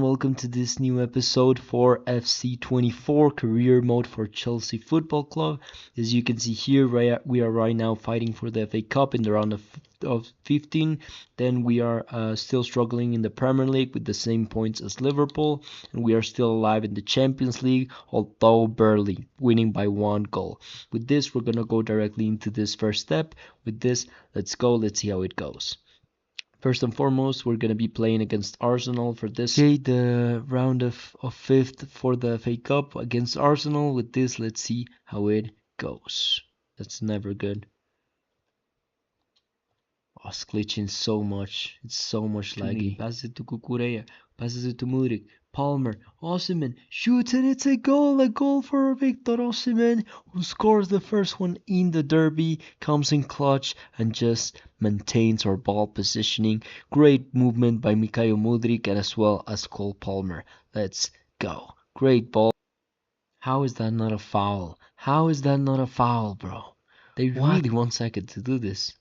welcome to this new episode for FC24 Career Mode for Chelsea Football Club. As you can see here, we are right now fighting for the FA Cup in the round of 15. Then we are still struggling in the Premier League with the same points as Liverpool, and we are still alive in the Champions League, although barely, winning by 1 goal. With this, we're gonna go directly into this first step. With this, let's see how it goes. First and foremost, we're going to be playing against Arsenal for this. Okay, the round of 5th for the FA Cup against Arsenal. With this, let's see how it goes. That's never good. Oh, it's glitching so much. It's so much laggy. Passes it to Cucurella. Passes it to Mudryk. Palmer. Osimhen shoots and it's a goal. A goal for Victor Osimhen, who scores the first one in the derby. Comes in clutch and just maintains our ball positioning. Great movement by Mikhail Mudryk and as well as Cole Palmer. Let's go. Great ball. How is that not a foul? How is that not a foul, bro? They really 1 second to do this.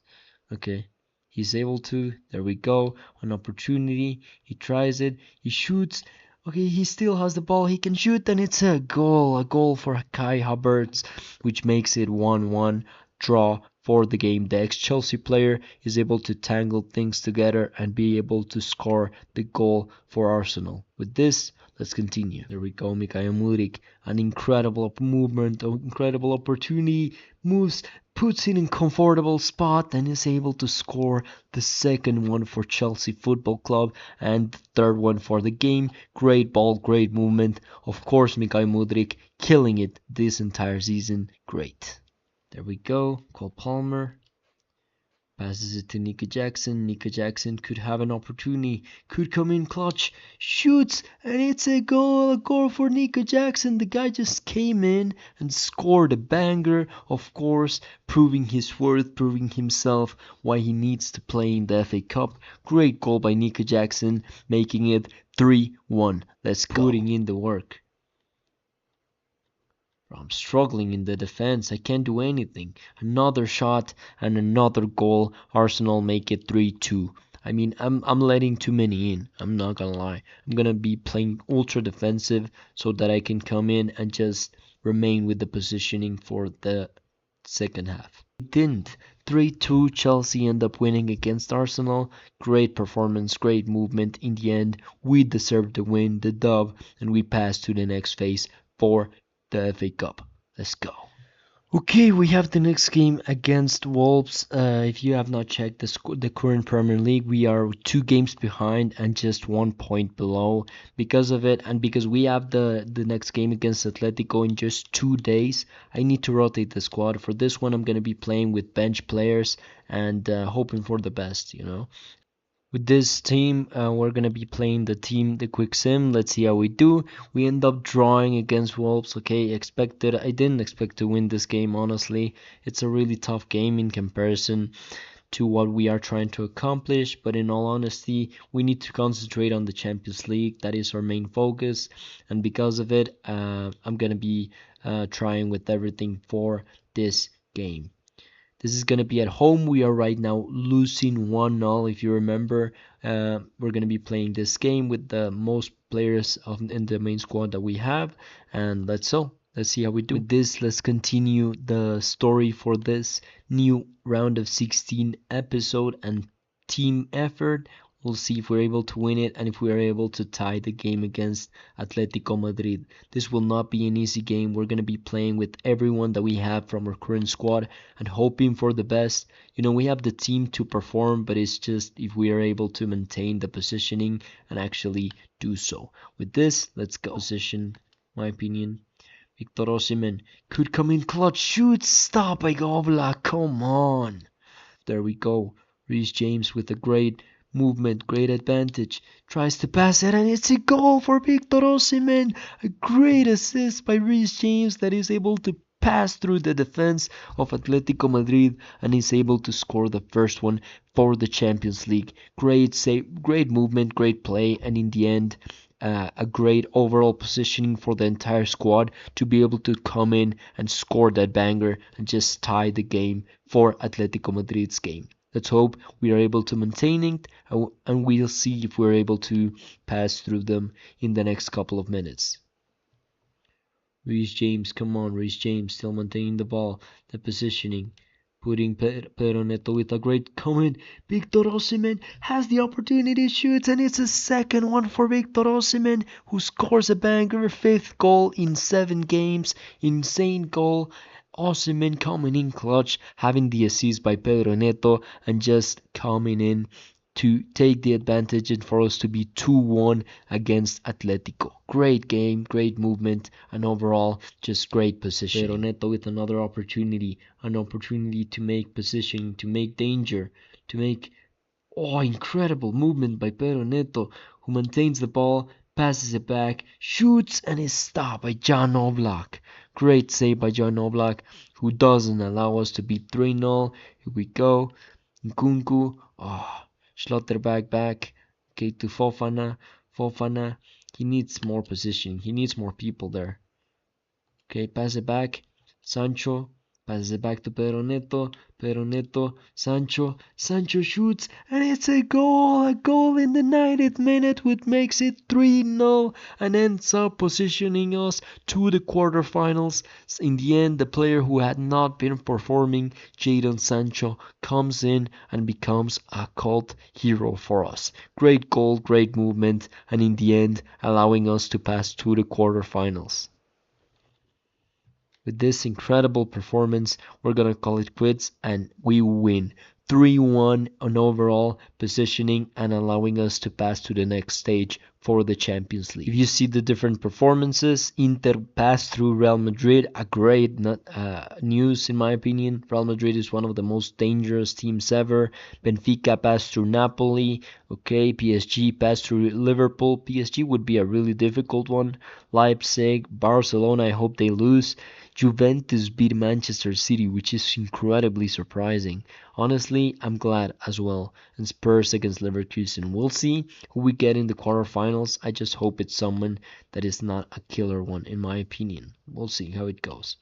Okay. He's able to. There we go. An opportunity. He tries it. He shoots. Okay, he still has the ball. He can shoot, and it's a goal. A goal for Kai Havertz, which makes it 1-1 draw for the game. The ex-Chelsea player is able to tangle things together and be able to score the goal for Arsenal. With this, let's continue. There we go, Mikhail Mudryk. An incredible movement, an incredible opportunity. Moves, puts it in comfortable spot and is able to score the second one for Chelsea Football Club and the third one for the game. Great ball, great movement. Of course, Mikhail Mudryk killing it this entire season. Great. There we go. Cole Palmer passes it to Nico Jackson. Nico Jackson could have an opportunity, could come in clutch, shoots, and it's a goal for Nico Jackson. The guy just came in and scored a banger, of course, proving his worth, proving himself why he needs to play in the FA Cup. Great goal by Nico Jackson, making it 3-1. Let's go. Putting in the work. I'm struggling in the defense. I can't do anything. Another shot and another goal. Arsenal make it 3-2. I mean, I'm letting too many in. I'm not gonna lie. I'm gonna be playing ultra defensive so that I can come in and just remain with the positioning for the second half. It didn't. 3-2. Chelsea end up winning against Arsenal. Great performance, great movement. In the end, we deserved the win, the dub, and we pass to the next phase for the FA Cup. Let's go. Okay, we have the next game against Wolves. If you have not checked the current Premier League, we are 2 games behind and just 1 point below. Because of it, and because we have the next game against Atletico in just 2 days, I need to rotate the squad. For this one, I'm going to be playing with bench players and hoping for the best, you know. With this team, we're going to be playing the quick sim. Let's see how we do. We end up drawing against Wolves. Okay, I didn't expect to win this game, honestly. It's a really tough game in comparison to what we are trying to accomplish. But in all honesty, we need to concentrate on the Champions League. That is our main focus. And because of it, I'm going to be trying with everything for this game. This is going to be at home. We are right now losing 1-0. If you remember, we're going to be playing this game with the most players in the main squad that we have. And let's see how we do. With this, let's continue the story for this new round of 16 episode and team effort. We'll see if we're able to win it and if we are able to tie the game against Atletico Madrid. This will not be an easy game. We're going to be playing with everyone that we have from our current squad and hoping for the best. You know, we have the team to perform, but it's just if we are able to maintain the positioning and actually do so. With this, let's go. Position, my opinion. Victor Osimhen could come in clutch. Shoot, stop by Oblak. Come on. There we go. Reece James with a great movement, great advantage, tries to pass it and it's a goal for Victor Osimhen. A great assist by Reece James that is able to pass through the defense of Atletico Madrid and is able to score the first one for the Champions League. Great save, great movement, great play, and in the end, a great overall positioning for the entire squad to be able to come in and score that banger and just tie the game for Atletico Madrid's game. Let's hope we are able to maintain it, and we'll see if we're able to pass through them in the next couple of minutes. Reece James, come on, Reece James, still maintaining the ball, the positioning, putting Pedro Neto with a great comment. Victor Osimhen has the opportunity, shoots, and it's a second one for Victor Osimhen, who scores a banger, 5th goal in 7 games, insane goal. Osimhen coming in clutch, having the assist by Pedro Neto, and just coming in to take the advantage and for us to be 2-1 against Atletico. Great game, great movement, and overall just great position. Pedro Neto with another opportunity, an opportunity to make positioning, to make danger, to make incredible movement by Pedro Neto, who maintains the ball, passes it back, shoots, and is stopped by Jan Oblak. Great save by Jan Oblak, who doesn't allow us to beat 3-0. Here we go. Nkunku. Schlotterbeck back. Okay, to Fofana. Fofana. He needs more position. He needs more people there. Okay, pass it back. Sancho. Passes it back to Pedro Neto. Pedro Neto. Sancho. Sancho shoots. And it's a goal. A goal in the 90th minute, which makes it 3-0 and ends up positioning us to the quarterfinals. In the end, the player who had not been performing, Jadon Sancho, comes in and becomes a cult hero for us. Great goal, great movement, and in the end, allowing us to pass to the quarterfinals. With this incredible performance, we're gonna call it quits, and we win 3-1 on overall positioning and allowing us to pass to the next stage for the Champions League. If you see the different performances, Inter passed through Real Madrid, a great news in my opinion. Real Madrid is one of the most dangerous teams ever. Benfica passed through Napoli. Okay, PSG passed through Liverpool. PSG would be a really difficult one. Leipzig, Barcelona, I hope they lose. Juventus beat Manchester City, which is incredibly surprising. Honestly, I'm glad as well. And Spurs against Leverkusen. We'll see who we get in the quarterfinals. I just hope it's someone that is not a killer one, in my opinion. We'll see how it goes.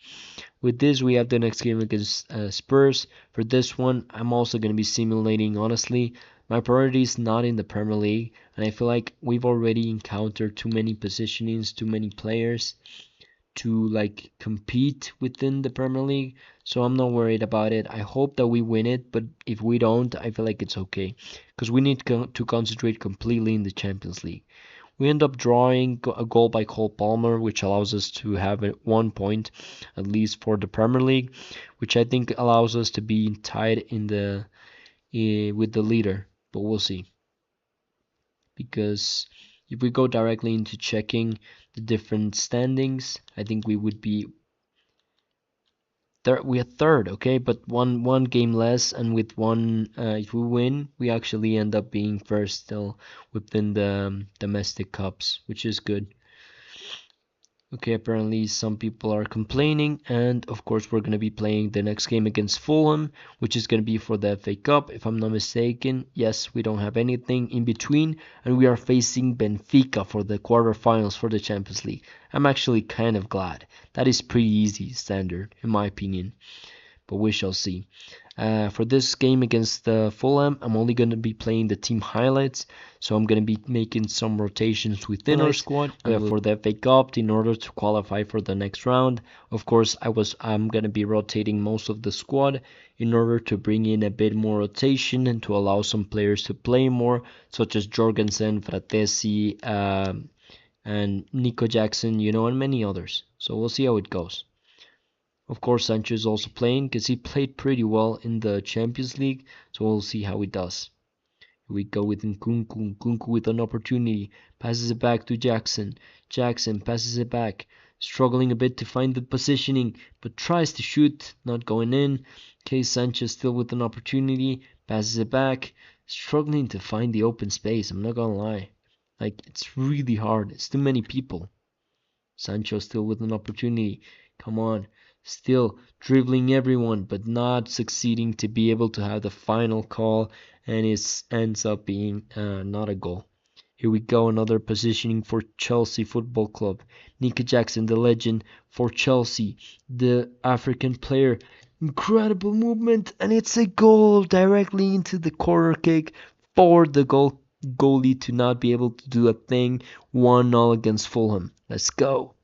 With this, we have the next game against Spurs. For this one, I'm also going to be simulating, honestly. My priority is not in the Premier League, and I feel like we've already encountered too many positionings, too many players to compete within the Premier League, so I'm not worried about it. I hope that we win it, but if we don't, I feel like it's okay because we need to concentrate completely in the Champions League. We end up drawing a goal by Cole Palmer, which allows us to have 1 point at least for the Premier League, which I think allows us to be tied in the with the leader, but we'll see. Because if we go directly into checking the different standings, I think we would be third. We are third, okay, but one game less, and with one, if we win, we actually end up being first still within the domestic cups, which is good. Okay, apparently some people are complaining, and of course we're going to be playing the next game against Fulham, which is going to be for the FA Cup, if I'm not mistaken. Yes, we don't have anything in between, and we are facing Benfica for the quarterfinals for the Champions League. I'm actually kind of glad. That is pretty easy standard, in my opinion, but we shall see. For this game against Fulham, I'm only going to be playing the team highlights, so I'm going to be making some rotations within our squad for the FA Cup in order to qualify for the next round. Of course, I'm going to be rotating most of the squad in order to bring in a bit more rotation and to allow some players to play more, such as Jorgensen, Fratesi, and Nico Jackson, and many others. So we'll see how it goes. Of course, Sancho is also playing because he played pretty well in the Champions League, so we'll see how he does. Here we go with Nkunku. Nkunku with an opportunity. Passes it back to Jackson. Jackson passes it back. Struggling a bit to find the positioning, but tries to shoot. Not going in. Okay, Sanchez still with an opportunity. Passes it back. Struggling to find the open space. I'm not gonna lie. It's really hard. It's too many people. Sancho still with an opportunity. Come on. Still dribbling everyone, but not succeeding to be able to have the final call, and it ends up being not a goal. Here we go, another positioning for Chelsea Football Club. Nico Jackson, the legend for Chelsea, the African player, Incredible movement, and it's a goal directly into the corner kick for the goalie to not be able to do a thing. 1-0 against Fulham. Let's go.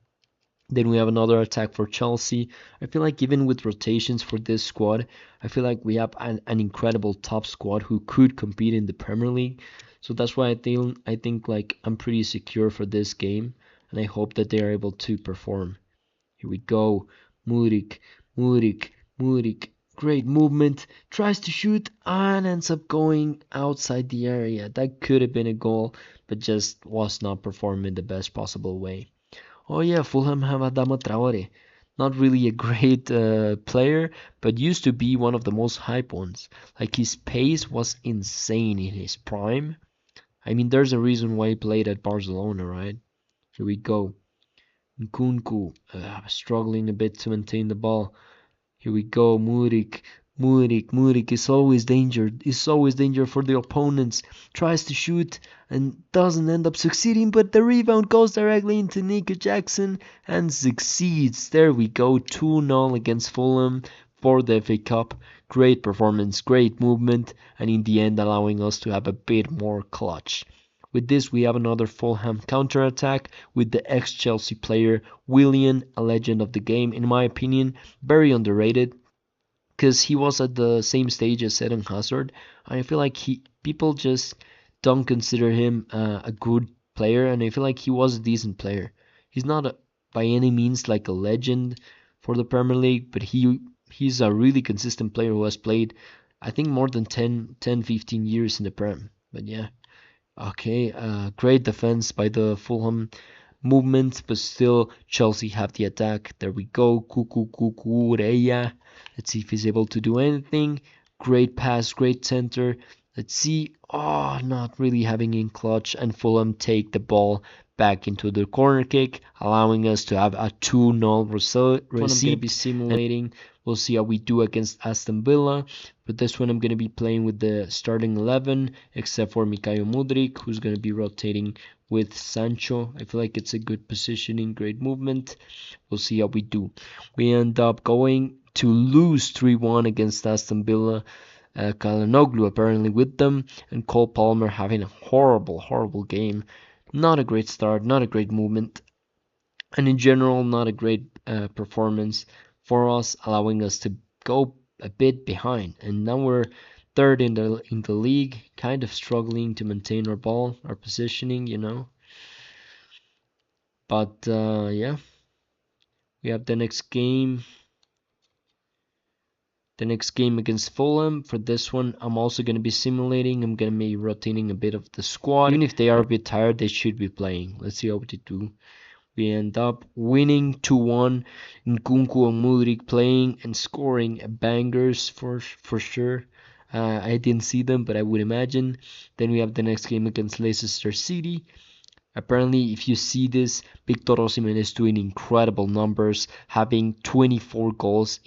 Then we have another attack for Chelsea. I feel like even with rotations for this squad, I feel like we have an incredible top squad who could compete in the Premier League. So that's why I think like I'm pretty secure for this game, and I hope that they are able to perform. Here we go. Mudrik, Mudrik, Mudrik. Great movement. Tries to shoot and ends up going outside the area. That could have been a goal, but just was not performing the best possible way. Oh yeah, Fulham have Adama Traore. Not really a great player, but used to be one of the most hype ones. Like his pace was insane in his prime. I mean, there's a reason why he played at Barcelona, right? Here we go. Nkunku struggling a bit to maintain the ball. Here we go, Mudrik. Mudrik is always danger. Is always danger for the opponents. Tries to shoot and doesn't end up succeeding, but the rebound goes directly into Nico Jackson and succeeds. There we go, 2-0 against Fulham for the FA Cup. Great performance, great movement, and in the end allowing us to have a bit more clutch. With this, we have another Fulham counter-attack with the ex-Chelsea player Willian, a legend of the game, in my opinion, very underrated because he was at the same stage as Eden Hazard. I feel like people just don't consider him a good player, and I feel like he was a decent player. He's not by any means like a legend for the Premier League, but he's a really consistent player who has played, I think, more than 15 years in the Prem. But yeah. Okay, great defense by the Fulham movement, but still Chelsea have the attack. There we go, Cucureya. Let's see if he's able to do anything. Great pass, great center. Let's see. Oh, not really having in clutch, and Fulham take the ball back into the corner kick, allowing us to have a 2-0 receipt. I'm going to be simulating. We'll see how we do against Aston Villa. But this one I'm going to be playing with the starting 11, except for Mykhailo Mudryk, who's going to be rotating with Sancho. I feel like it's a good positioning, great movement. We'll see how we do. We end up going to lose 3-1 against Aston Villa. Calhanoglu apparently with them, and Cole Palmer having a horrible game. Not a great start, not a great movement, and in general, not a great performance for us, allowing us to go a bit behind. And now we're third in the league, kind of struggling to maintain our ball, our positioning. But yeah, we have the next game. The next game against Fulham. For this one, I'm also going to be simulating. I'm going to be rotating a bit of the squad. Even if they are a bit tired, they should be playing. Let's see how they do. We end up winning 2-1. Nkunku and Mudryk playing and scoring bangers for sure. I didn't see them, but I would imagine. Then we have the next game against Leicester City. Apparently, if you see this, Victor Osimhen is doing incredible numbers, having 24 goals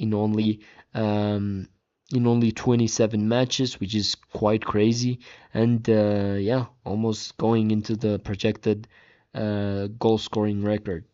um, in only 27 matches, which is quite crazy. And yeah, almost going into the projected goal scoring record.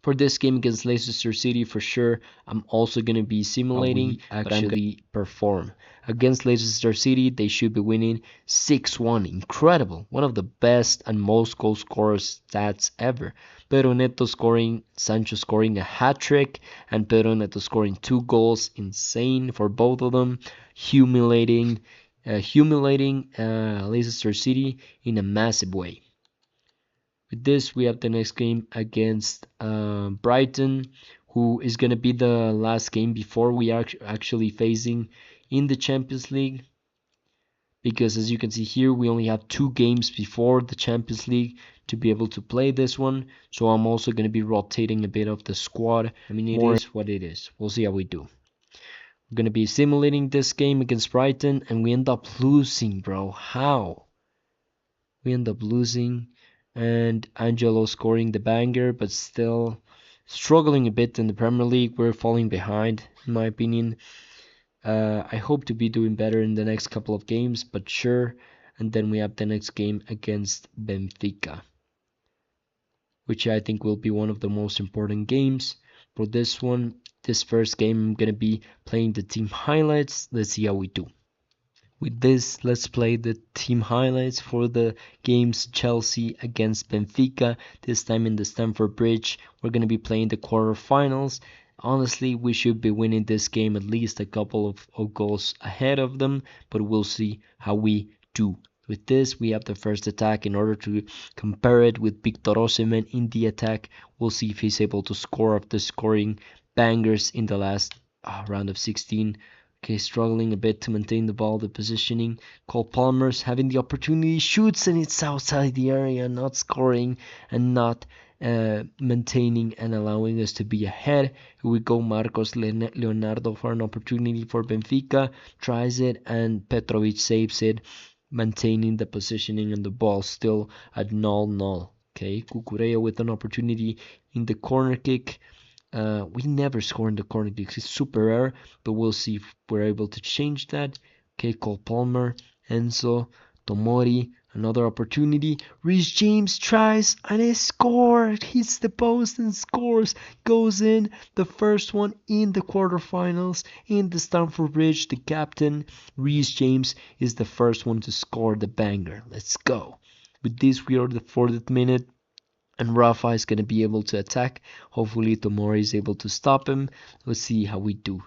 For this game against Leicester City, for sure, I'm also going to be simulating, but I'm going to perform. Against Leicester City, they should be winning 6-1. Incredible. One of the best and most goal scorers stats ever. Pedro Neto scoring, Sancho scoring a hat-trick, and Pedro Neto scoring 2 goals. Insane for both of them. Humiliating Leicester City in a massive way. With this, we have the next game against Brighton, who is going to be the last game before we are actually facing in the Champions League. Because as you can see here, we only have 2 games before the Champions League to be able to play this one. So I'm also going to be rotating a bit of the squad. I mean, it is what it is. We'll see how we do. We're going to be simulating this game against Brighton, and we end up losing, bro. How? We end up losing, and Angelo scoring the banger, but still struggling a bit in the Premier League. We're falling behind, in my opinion. I hope to be doing better in the next couple of games, but sure. And then we have the next game against Benfica, which I think will be one of the most important games. For this one, this first game, I'm gonna be playing the team highlights. Let's see how we do. With this, let's play the team highlights for the games Chelsea against Benfica, this time in the Stamford Bridge. We're going to be playing the quarterfinals. Honestly, we should be winning this game at least a couple of goals ahead of them, but we'll see how we do. With this, we have the first attack. In order to compare it with Victor Osimhen in the attack, we'll see if he's able to score after scoring bangers in the last round of 16. Okay, struggling a bit to maintain the ball, the positioning. Cole Palmer's having the opportunity, shoots, and it's outside the area, not scoring and not maintaining and allowing us to be ahead. Here we go, Marcos Leonardo for an opportunity for Benfica, tries it, and Petrovic saves it, maintaining the positioning and the ball still at 0-0. Okay, Cucurella with an opportunity in the corner kick. We never score in the corner kicks. It's super rare, but we'll see if we're able to change that. Okay, Cole Palmer, Enzo, Tomori, another opportunity. Reece James tries and he scores. Hits the post and scores. Goes in, the first one in the quarterfinals in the Stamford Bridge. The captain, Reece James, is the first one to score the banger. Let's go. With this, we are the 40th minute. And Rafa is going to be able to attack. Hopefully Tomori is able to stop him. Let's see how we do.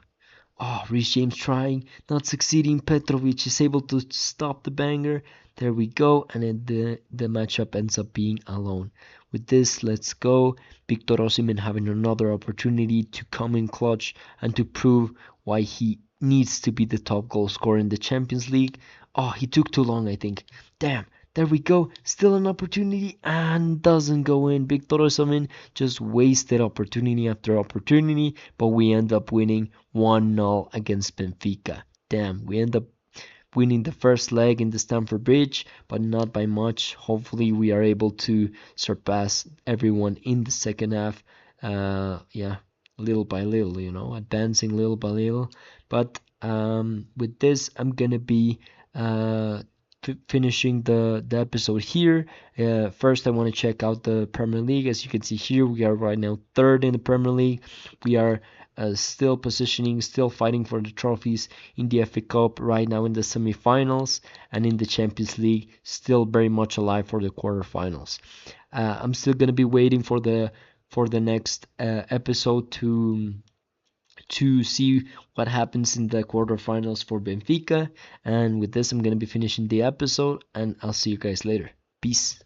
Oh, Reece James trying, not succeeding. Petrovic is able to stop the banger. There we go. And then the matchup ends up being alone. With this, let's go. Victor Osimhen having another opportunity to come in clutch and to prove why he needs to be the top goal scorer in the Champions League. Oh, he took too long, I think. Damn. There we go. Still an opportunity and doesn't go in. Victor Osimhen just wasted opportunity after opportunity, but we end up winning 1-0 against Benfica. Damn, we end up winning the first leg in the Stamford Bridge, but not by much. Hopefully we are able to surpass everyone in the second half. Yeah, little by little, advancing little by little. But with this, I'm gonna be finishing the episode here. First, I want to check out the Premier League. As you can see here, we are right now third in the Premier League. We are still positioning, still fighting for the trophies in the FA Cup, right now in the semi-finals, and in the Champions League, still very much alive for the quarterfinals. I'm still gonna be waiting for the next episode to see what happens in the quarterfinals for Benfica. And with this, I'm going to be finishing the episode, and I'll see you guys later. Peace.